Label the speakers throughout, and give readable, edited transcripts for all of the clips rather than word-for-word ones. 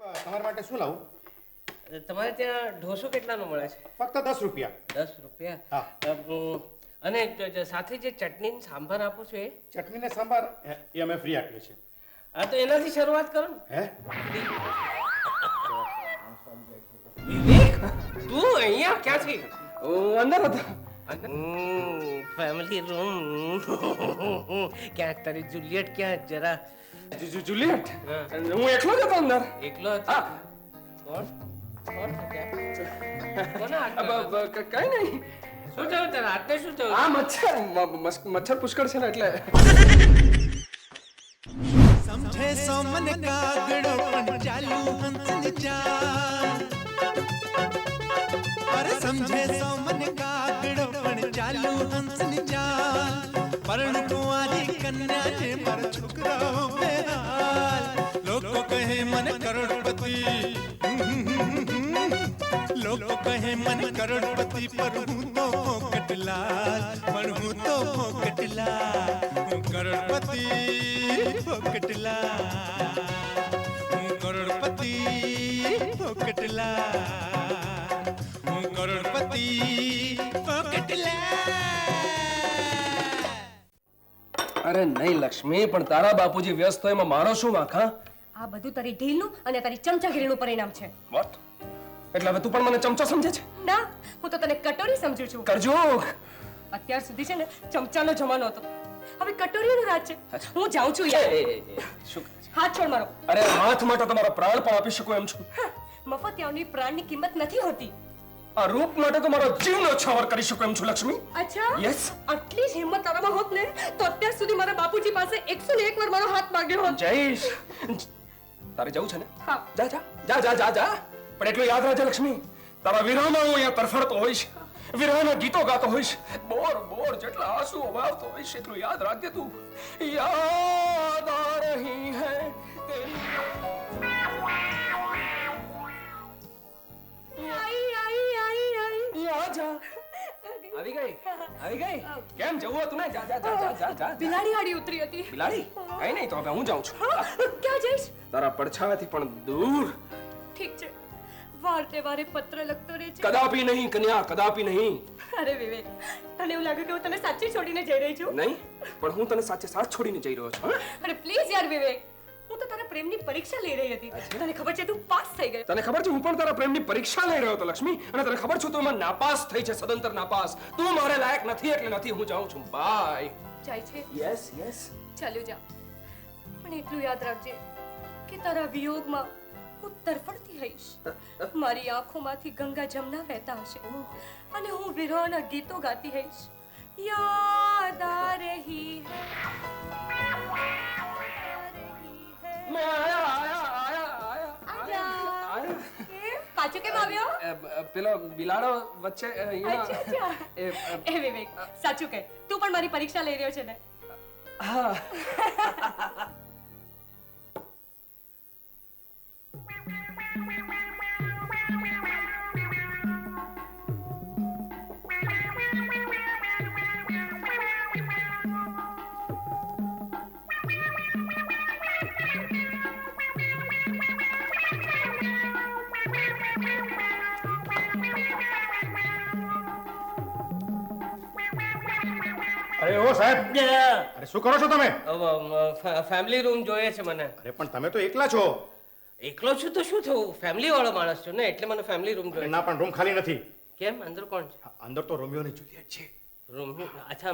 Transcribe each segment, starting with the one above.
Speaker 1: તમારા માટે શું લાવું?
Speaker 2: તમારે ત્યાં ઢોસો કેટલાનો મળે છે?
Speaker 1: ફક્ત 10 રૂપિયા.
Speaker 2: 10 રૂપિયા?
Speaker 1: હા.
Speaker 2: અને સાથે જે ચટણી ને સાંભાર આપો છો એ?
Speaker 1: ચટણી ને સાંભાર એ અમે ફ્રી આપીએ છીએ.
Speaker 2: હા, તો એનાથી શરૂઆત કરો ને.
Speaker 1: હે?
Speaker 2: વિવેક, તું અહીંયા ક્યાંથી?
Speaker 3: અંદર હતો.
Speaker 2: Family room. ક્યાંક તારી જુલિયટ ક્યાં જરા?
Speaker 3: જુલિયટ,
Speaker 2: હા.
Speaker 3: હું એકલો જ હતો અંદર.
Speaker 2: એકલો હતો?
Speaker 3: હા.
Speaker 2: કોણ છે ત્યાં? કોના હાથમાં?
Speaker 3: કઈ નહીં.
Speaker 2: શું થયું તારા હાથને? શું થયું?
Speaker 3: આ મચ્છર પુષ્કળ છે ને એટલે.
Speaker 4: समझे सो मन कागड़ो पण चालू हंसनी चाल अरे समझे सो मन कागड़ो पण चालू हंसनी चाल परण कुंवारी कन्या जे पर छुकराओ बेहाल लोको कहे मन करोड़पति लोको कहे मन करोड़पति पर हूँ तो पोकटलाल पर हूँ तो पोकटलाल हूँ करोड़पति पोकटला હું કરોડપતિ પોકટલા હું કરોડપતિ પોકટલા.
Speaker 3: અરે નહીં લક્ષ્મી, પણ તારા બાપુજી વ્યસ્ત હોય એમાં મારો શું વાંક? હા,
Speaker 5: આ બધું તારી ઢીલનું અને તારી ચમચાગીરીનું પરિણામ છે.
Speaker 3: વોટ? એટલે હવે તું પણ મને ચમચો સમજે છે?
Speaker 5: ના, હું તો તને કટોરી સમજુ છું.
Speaker 3: કરજો.
Speaker 5: અત્યાર સુધી છે ને ચમચાનો જમાનો હતો, હવે કટોરીનો રાજ છે. હું જાઉં છું યાર.
Speaker 3: શું?
Speaker 5: હાથ છોડ મારો.
Speaker 3: અરે હાથ માટે તમારા પ્રાણ પણ આપી શકો એમ છું.
Speaker 5: મફતિયાઓની પ્રાણની કિંમત નથી હોતી.
Speaker 3: આ રૂપ માટે તો મારો જીવ ન્યોછાવર કરી શકો એમ છું લક્ષ્મી.
Speaker 5: અચ્છા,
Speaker 3: Yes.
Speaker 5: આટલી જ હિંમત તારામાં હોત ને તો અત્યાર સુધી મારા બાપુજી પાસે 101 વાર મારો હાથ માંગ્યો હોત.
Speaker 3: જઈશ. તારે જવું છે ને?
Speaker 5: હા.
Speaker 3: જા જા જા જા જા જા. પણ એટલું યાદ રાખજે લક્ષ્મી, તારા વિરહમાં હું અહીંયા તરફડતો હોઈશ, વિરહના ગીતો ગાતો હોઈશ, બોર બોર જેટલા આંસુઓ વહાવતો હોઈશ. એટલું યાદ રાખજે તું. યાદ આ રહી હૈ તેરી. યા જા. આવી ગઈ? આવી ગઈ? કેમ જવું હતું ને? જા જા જા જા જા જા.
Speaker 5: બિલાડી આડી ઉતરી હતી.
Speaker 3: બિલાડી? કઈ નહીં, તો હવે હું જાઉં છું.
Speaker 5: ક્યાં જઈશ?
Speaker 3: તારા પડછાયાથી પણ દૂર.
Speaker 5: ઠીક છે, વાર તહેવારે પત્ર લખતો રહે છે.
Speaker 3: કદાપી નહીં કન્યા, કદાપી નહીં.
Speaker 5: અરે વિવેક, તને એવું લાગે કે હું તને સાચી છોડીને જઈ રહી છું?
Speaker 3: નહીં, પણ હું તને સાચે સાથ છોડીને જઈ રહ્યો છું.
Speaker 5: અરે પ્લીઝ યાર વિવેક, હું તો તારા પ્રેમની પરીક્ષા લઈ રહી હતી. તને ખબર છે તું પાસ થઈ ગયો.
Speaker 3: તને ખબર છે હું પણ તારા પ્રેમની પરીક્ષા લઈ રહ્યો હતો લક્ષ્મી, અને તને ખબર છે તું એમાં નાપાસ થઈ છે, સદંતર નાપાસ. તું મારે લાયક નથી એટલે નથી. હું જાઉં છું. બાય.
Speaker 5: જાય છે?
Speaker 3: Yes yes.
Speaker 5: ચાલ્યો જા, પણ એટલું યાદ રાખજે કે તારા વિયોગમાં હું તરફડતી હઈશ. મારી આંખોમાંથી ગંગા જમના વહેતા હશે અને હું વિરહના ગીતો ગાતી હઈશ. યાદ આ રહી
Speaker 3: મેં આયા આયા આયા
Speaker 5: આજા.
Speaker 3: આયા.
Speaker 5: કેમ? પાછો કેમ આવ્યો?
Speaker 3: પેલો બિલાડો વચ્ચે
Speaker 5: અચ્છા, અચ્છા. એ વિવેક, સાચું કહે, તું પણ મારી પરીક્ષા લઈ રહ્યો છે ને?
Speaker 3: હા.
Speaker 1: અરે ઓ સાહેબ, અરે શું કરો છો તમે?
Speaker 2: ફેમિલી રૂમ જોઈએ છે મને.
Speaker 1: અરે પણ તમે તો એકલા છો.
Speaker 2: એકલો છું તો શું થયું? ફેમિલી વાળો માણસ છું ને, એટલે મને ફેમિલી રૂમ જોઈએ.
Speaker 1: ના, પણ રૂમ ખાલી નથી.
Speaker 2: કેમ? અંદર કોણ છે?
Speaker 1: અંદર તો રોમિયો અને જુલિયટ છે.
Speaker 2: રૂમ? અચ્છા,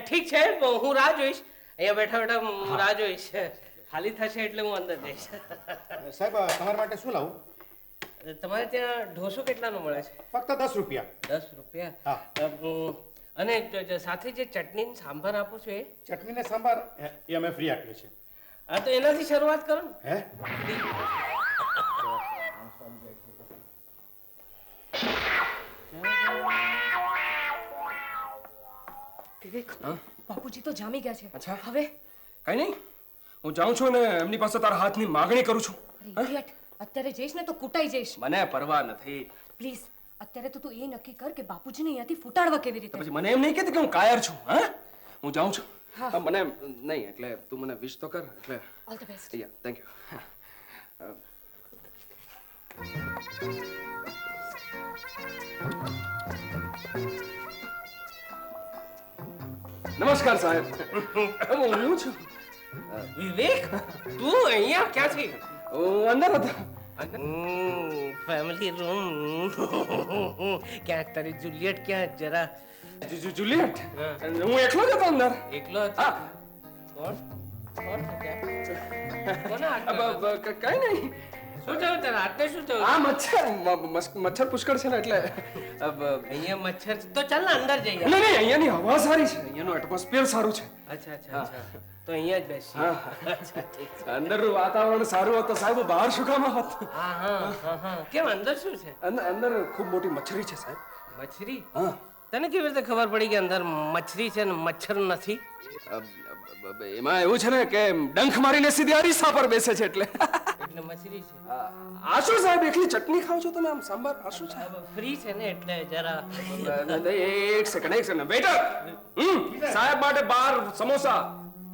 Speaker 2: ઠીક છે, હું રાહ જોઈશ. અહીંયા બેઠા બેઠા હું રાહ જોઈશ. ખાલી થશે એટલે હું અંદર જઈશ.
Speaker 1: સાહેબ, તમારા માટે શું લાવું?
Speaker 2: તમારે ત્યાં ઢોસો કેટલાનો મળે છે?
Speaker 1: ફક્ત 10 રૂપિયા.
Speaker 2: 10 રૂપિયા?
Speaker 1: હા.
Speaker 2: અને સાથે જે ચટણી ને સાંભાર આપો છો એ?
Speaker 1: ચટણી ને સાંભાર એ અમે ફ્રી આપીએ છીએ.
Speaker 2: હા, તો એનાથી શરૂઆત કરો ને.
Speaker 1: હે?
Speaker 5: વિવેક, બાપુજી તો જામી ગયા છે.
Speaker 3: અચ્છા.
Speaker 5: હવે
Speaker 3: કઈ નહીં, હું જાઉં છું ને એમની પાસે તારા હાથની માગણી કરું છું.
Speaker 5: અરે idiot, અત્યારે જઈશ ને તો કૂટાઈ જઈશ.
Speaker 3: મને પરવા નથી.
Speaker 5: પ્લીઝ, અત્યારે તો તું એ નક્કી કર કે બાપુજીને અહીંયાથી ફૂટાડવા કેવી રીતે.
Speaker 3: પછી મને એમ નહીં કહેતી કે હું કાયર છું. હા, હું જાઉં છું.
Speaker 5: હા.
Speaker 3: મને નહીં, એટલે તું મને વિશ તો કર. એટલે
Speaker 5: all the best.
Speaker 3: Yeah, thank you. નમસ્કાર સાહેબ. હું છું.
Speaker 2: વિવેક, તું અહીંયા ક્યાંથી?
Speaker 3: હું અંદર હતો.
Speaker 2: Family room. ક્યાંક તારી જુલિયટ ક્યાં જરા
Speaker 3: જુલિયટ, હું એકલો જ હતો અંદર.
Speaker 2: એકલો હતો?
Speaker 3: હા.
Speaker 2: કોણ કોણ છે ત્યાં? કોના હાથમાં?
Speaker 3: કઈ નહીં.
Speaker 2: શું થયું તારા હાથને? શું થયું?
Speaker 3: આ મચ્છર પુષ્કળ છે ને એટલે.
Speaker 2: અહીંયા મચ્છર છે. તો ચાલ ને અંદર જઈએ.
Speaker 3: નહીં નહીં, અહીંયાની હવા સારી છે, અહીંયાનું એટમોસ્ફિયર સારું છે.
Speaker 2: અચ્છા અચ્છા અચ્છા, તો અહીંયા જ બેસી.
Speaker 3: હા.
Speaker 2: અચ્છા ઠીક છે.
Speaker 3: અંદરનું વાતાવરણ સારું હતું સાહેબ, બહાર શું કામ હોત?
Speaker 2: હા હા હા હા. કેમ અંદર શું છે?
Speaker 3: અંદર ખૂબ મોટી મચ્છરી છે સાહેબ.
Speaker 2: મચ્છરી?
Speaker 3: હા.
Speaker 2: તને કેવી રીતે ખબર પડી કે અંદર મચ્છરી છે ને મચ્છર નથી?
Speaker 3: એમાં એવું છે ને કે ડંખ મારીને સીધી અરીસા પર બેસે છે એટલે.
Speaker 2: એટલે મચ્છરી છે.
Speaker 3: આ શું સાહેબ, એકલી ચટણી ખાવ છો તમે? આમ સાંભાર આ શું છે?
Speaker 2: ફ્રી છે ને એટલે જરા.
Speaker 3: એક સેકન્ડ વેઇટર. સાહેબ માટે 12 સમોસા,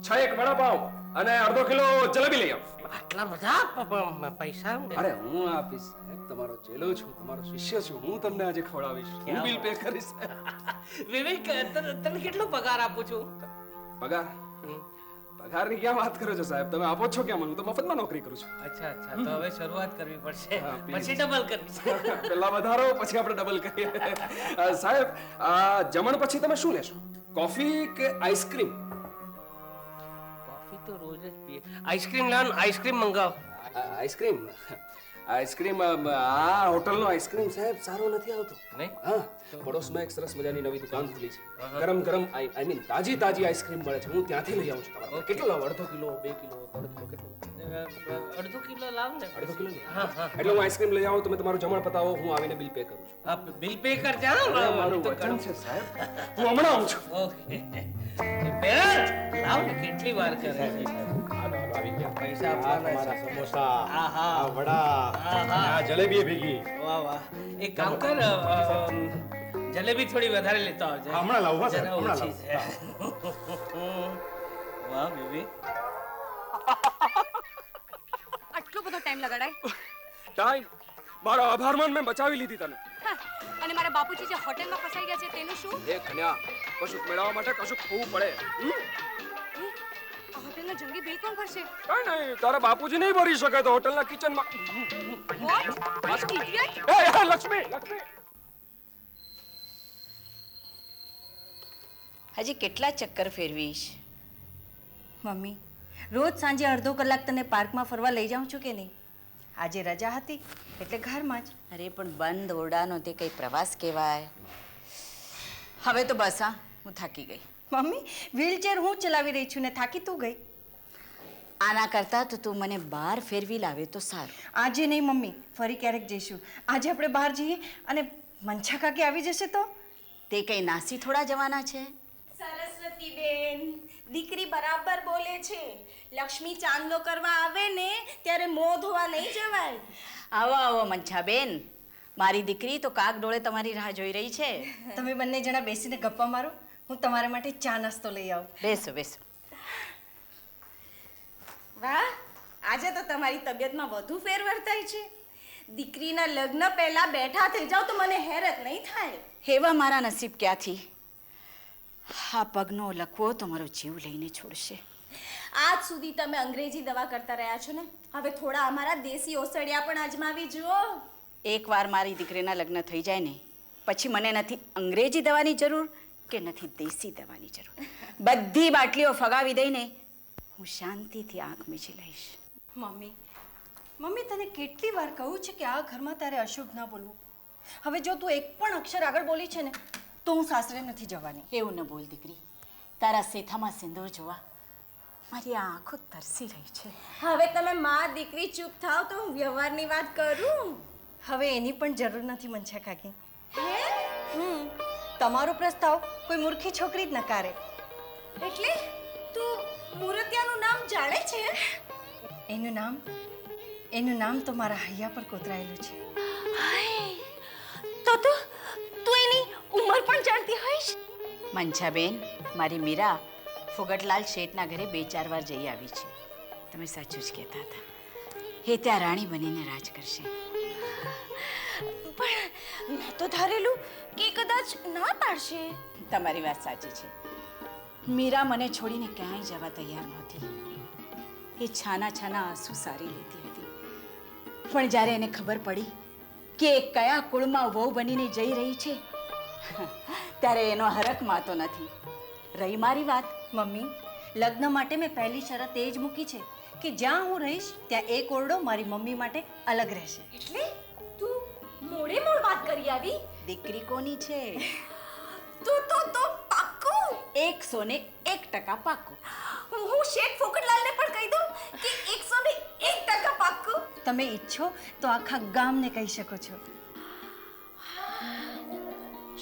Speaker 3: 6 એક વડાપાવ અને અડધો કિલો જલેબી લઈ આવો.
Speaker 2: આટલા બધા પૈસા?
Speaker 3: અરે હું આપીશ સાહેબ, તમારો ચેલો છું, તમારો શિષ્ય છું, હું તમને આજે ખવડાવીશ, હું બિલ પે કરીશ.
Speaker 2: વિવેક, તને કેટલો પગાર આપું છું?
Speaker 3: પગાર? પગારની ક્યાં વાત કરો છો સાહેબ, તમે આપો છો ક્યાં? મને તો મફતમાં નોકરી કરું છું.
Speaker 2: અચ્છા અચ્છા, તો હવે શરૂઆત કરવી પડશે,
Speaker 3: હા, please.
Speaker 2: પછી ડબલ કરવી.
Speaker 3: પેલા વધારો પછી આપણે ડબલ કરીએ. સાહેબ, આ જમણ પછી તમે શું લેશો? કોફી કે આઈસ્ક્રીમ?
Speaker 2: કોફી તો રોજ જ પીએ. આઈસ્ક્રીમ લાવ, આઈસ્ક્રીમ મંગાવ.
Speaker 3: આઈસ્ક્રીમ? આઈસ્ક્રીમ આ હોટલનો આઈસ્ક્રીમ સાહેબ સારો નથી આવતો.
Speaker 2: નહીં?
Speaker 3: હા, પડોશમાં એક સરસ મજાની નવી દુકાન ખુલી છે, ગરમ ગરમ આઈ મીન તાજી તાજી આઈસ્ક્રીમ મળે છે, હું ત્યાંથી લઈ આવું છું. તમારે કેટલો લાવો? અડધો કિલો, 2 કિલો, 3 કિલો, કેટલો?
Speaker 2: અડધો કિલો લાવ ને.
Speaker 3: અડધો કિલો?
Speaker 2: હા હા.
Speaker 3: એટલે હું આઈસ્ક્રીમ લઈ આવું, તમે તમારું જમણ પતાવો, હું આવીને બિલ પે કરું છું.
Speaker 2: આપ બિલ પે કરજે. હા,
Speaker 3: મારું
Speaker 2: તો
Speaker 3: વચન છે સાહેબ, હું હમણાં આવું છું.
Speaker 2: ઓકે. બેન, લાવ ને, કેટલી વાર કરે છે.
Speaker 3: આવી ગયા.
Speaker 2: પૈસા આપવાના છે.
Speaker 1: સમોસા,
Speaker 2: હા હા.
Speaker 1: આ વડા,
Speaker 2: હા હા.
Speaker 1: આ જલેબી ભેગી.
Speaker 2: વાહ વાહ. એક કામ કર, જલેબી થોડી વધારે લેતો આવજે.
Speaker 1: હા, હમણાં લાવું, હા, સાહેબ,
Speaker 2: જરા
Speaker 1: હમણાં
Speaker 2: ઓછી છે. વાહ બેબી.
Speaker 5: આટલો બધો ટાઈમ લગાડાય?
Speaker 3: ટાઈમ? મારો આભાર માન, મેં બચાવી લીધી તને.
Speaker 5: હા, અને મારા બાપુજી જે હોટેલમાં ફસાઈ ગયા છે તેનું શું?
Speaker 3: એ કન્યા, કશુંક મેળવવા માટે કશુંક ખોવું પડે.
Speaker 5: આ હોટેલનો જંગી બિલ કોણ ભરશે?
Speaker 3: કઈ નહીં, તારા બાપુજી નહીં ભરી શકે તો હોટલના કિચનમાં.
Speaker 5: What? Idiot!
Speaker 3: એ લક્ષ્મી, લક્ષ્મી.
Speaker 6: હજી કેટલા ચક્કર ફેરવીશ?
Speaker 7: મમ્મી, રોજ સાંજે અડધો કલાક તને પાર્કમાં ફરવા લઈ જાઉં છું કે નહીં? આજે રજા હતી એટલે ઘરમાં જ.
Speaker 6: અરે પણ બંધ ઓરડાનો તે કઈ પ્રવાસ કહેવાય? હવે તો બસ, હા, હું થાકી ગઈ.
Speaker 7: મમ્મી, વ્હીલચેર હું ચલાવી રહી છું ને થાકી તું ગઈ?
Speaker 6: આના કરતાં તો તું મને બહાર ફેરવી લાવે તો સારું.
Speaker 7: આજે નહીં મમ્મી, ફરી ક્યારેક જઈશું. આજે આપણે બહાર જઈએ અને મંછા કાકી આવી જશે તો?
Speaker 6: તે કઈ નાસી થોડા જવાના છે?
Speaker 8: સરસ્વતી બેન, દીકરી બરાબર બોલે છે. લક્ષ્મી ચાંદલો કરવા આવે ને ત્યારે મોં ધોવા નહીં જવાય.
Speaker 6: આવો આવો મંછાબેન, મારી દીકરી તો કાક ડોળે તમારી રાહ જોઈ રહી છે.
Speaker 7: તમે બંને જણા બેસીને ગપ્પા મારો, હું તમારા માટે ચા નાસ્તો લઈ આવું.
Speaker 6: બેસો બેસો.
Speaker 8: વાહ, આજે તો તમારી તબિયતમાં વધુ ફેર વર્તાય છે. દીકરીના લગ્ન પહેલા બેઠા થઈ જાવ તો મને હેરત નહીં થાય.
Speaker 6: હેવા મારા નસીબ ક્યાંથી. આ પગનો લકવો તો મારો જીવ લઈને છોડશે.
Speaker 8: આજ સુધી તમે અંગ્રેજી દવા કરતા રહ્યા છો ને, હવે થોડા અમારા દેશી ઓસડિયા પણ અજમાવી જુઓ.
Speaker 6: એકવાર મારી દીકરીના લગ્ન થઈ જાય ને પછી મને નથી અંગ્રેજી દવાની જરૂર કે નથી દેશી દવાની જરૂર. બધી બાટલીઓ ફગાવી દઈને હું શાંતિથી આંખ મીચી લઈશ.
Speaker 7: મમ્મી, મમ્મી તને કેટલી વાર કહું છે કે આ ઘરમાં તારે અશુભ ના બોલવું. હવે જો તું એક પણ અક્ષર આગળ બોલી છે ને તો હું સાસરે નથી જવાની.
Speaker 6: એવું ન બોલ દીકરી, તારા સેથામાં સિંદૂર જોવા મારી આંખો તરસી રહી છે.
Speaker 8: હવે તમે માં દીકરી ચૂપ થાવ તો હું વ્યવહારની વાત કરું.
Speaker 7: હવે એની પણ જરૂર નથી મંછા કાકી. તમારો પ્રસ્તાવ કોઈ મૂર્ખી છોકરી જ નકારે.
Speaker 8: એટલે તું મૂર્તિયાનું નામ જાણે છે?
Speaker 7: એનું નામ તો મારા હૈયા પર કોતરાયેલું છે.
Speaker 8: તો તું એની ઉંમર પણ જાણતી હોઈશ?
Speaker 6: મંછાબેન, મારી મીરા ફુગટલાલ શેઠના ઘરે 2-4 વાર જઈ આવી છે. તમે સાચું જ કહેતા હતા. એ ત્યાં રાણી બનીને રાજ કરશે.
Speaker 8: પણ મેં તો ધારેલું કે કદાચ ના પાડશે.
Speaker 6: તમારી વાત સાચી છે. મીરા મને છોડીને ક્યાંય જવા તૈયાર નહોતી. એ છાના છાના આંસુ સારી લેતી હતી. પણ જ્યારે એને ખબર પડી કે એ કયા કુળમાં વહુ બનીને જઈ રહી છે, ત્યારે એનો હરખ માતો નથી. રહી મારી વાત,
Speaker 7: મમ્મી, લગ્ન માટે મેં પહેલી શરત એ જ મૂકી છે કે જ્યાં હું રહીશ ત્યાં એક ઓરડો મારી મમ્મી માટે અલગ રહેશે.
Speaker 8: એટલે તું મોડે મોડ વાત કરી આવી?
Speaker 6: દીકરી કોની છે?
Speaker 8: તો પાક્કું
Speaker 6: 101% પાકું.
Speaker 8: હું શેઠ ફોકટલાલને પણ કહી દઉં કે 101% પાક્કું.
Speaker 7: તમે ઈચ્છો તો આખા ગામને કહી શકો છો.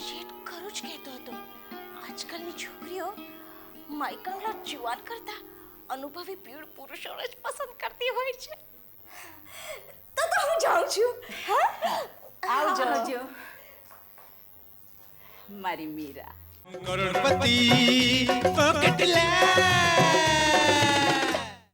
Speaker 8: શેઠ ખરું જ કહેતો હતો. આજકાલની છોકરીઓ માઈકંગલા જુવાન કરતા અનુભવી પીળ પુરુષોને જ પસંદ કરતી હોય છે. તો હું જાઉં છું.
Speaker 6: આવજો મારી મીરા.
Speaker 4: કરોડપતિ પોકેટલાલ